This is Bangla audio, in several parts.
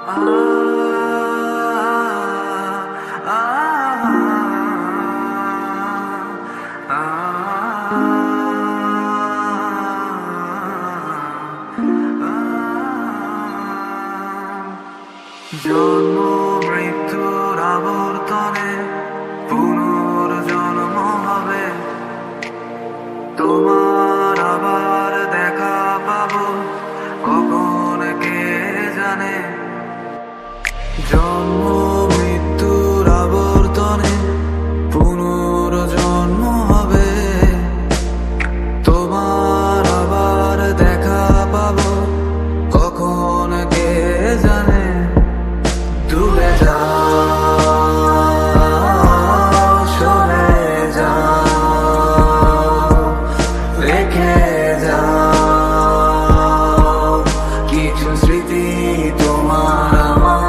জন্ম মৃত্যুর আবর্তনে পুনর্জন্ম হবে, তোমার আবার দেখা পাবো কখন কে জানে। জন্ম মৃত্যুর আবর্তনে পুনর্জন্ম হবে, তোমার আবার দেখা পাবো কখন কে জানে। ডুবে যাও, সরে যাও, রেখে যাও কিছু স্মৃতি তোমার আমার।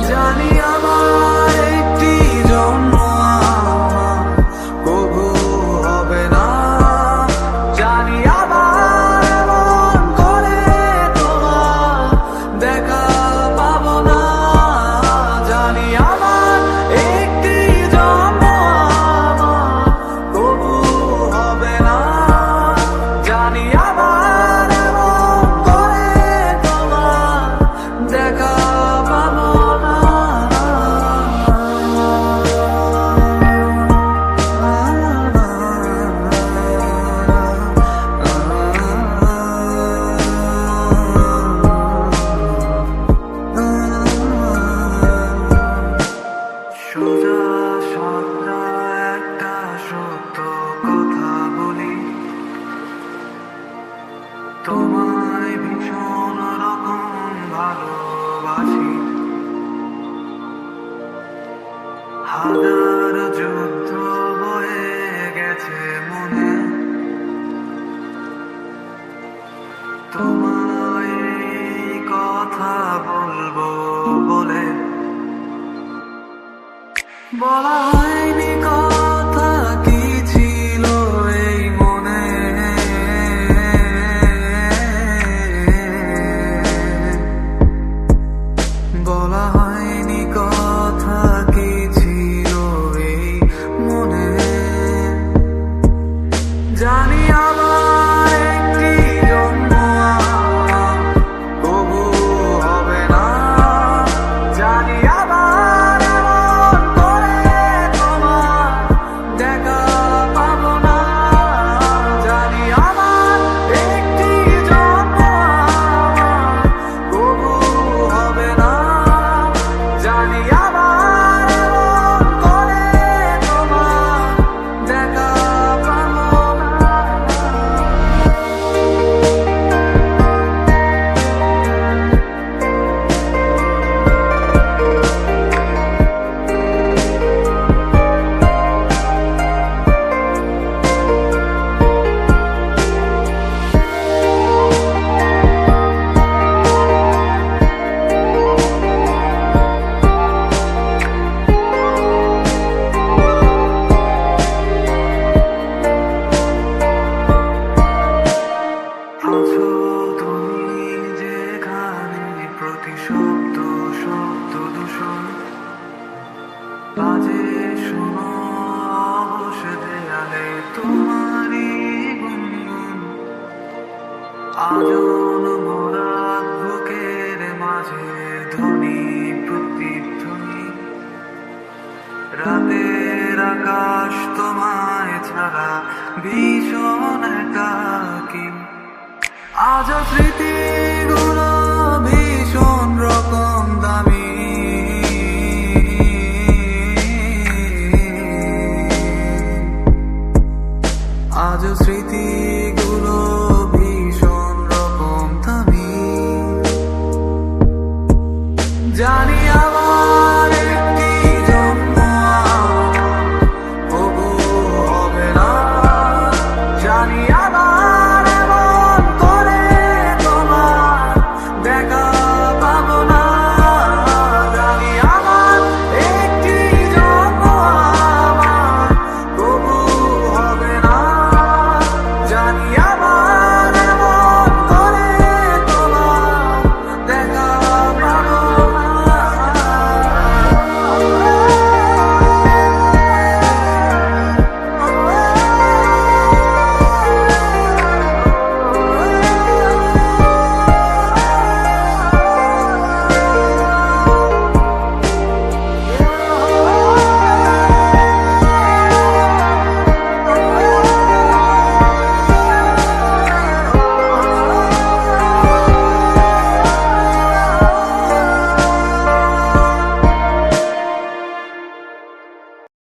জানি আমার একটি জন্ম কবু হবে না, জানি আবার এমন করে তোমার দেখা পাবো না। জানি আমার একটি জন্ম কবু হবে না, জানি আবার এমন করে তোমার দেখা পাবো না। সোজা সাদা একটা সত্য কথা বলি, তোমায় ভীষণ রকম ভালোবাসি। হাজার যুদ্ধ হয়ে গেছে মনে, তোমায় এই কথা বলবো বলে। বলা হয়নি কথা কি ছিল এই মনে, বলা হয়নি কথা কি ছিল এই মনে। জানি আমার একটি জন্ম কবু হবে না, জানি আবার এমন করে তোমার দেখা পাবো না। জানি আমার একটি জন্ম কবু হবে না, জানি আবার এমন করে তোমার দেখা পাবো না। আছো তুমি যেখানে, প্রতি শব্দ শব্দ দূষণ বাজে শোনো অবশ দেয়ালে তোমারই গুনগুন। আজন মোরা বুকের মাঝে ধ্বনি প্রতিধ্বনি, রাতের আকাশ তোমায় ছাড়া ভীষণ একাকী। আজ স্মৃতিগুলো ভীষণ রকম দামি, আজ স্মৃতিগুলো ভীষণ রকম দামি। জানি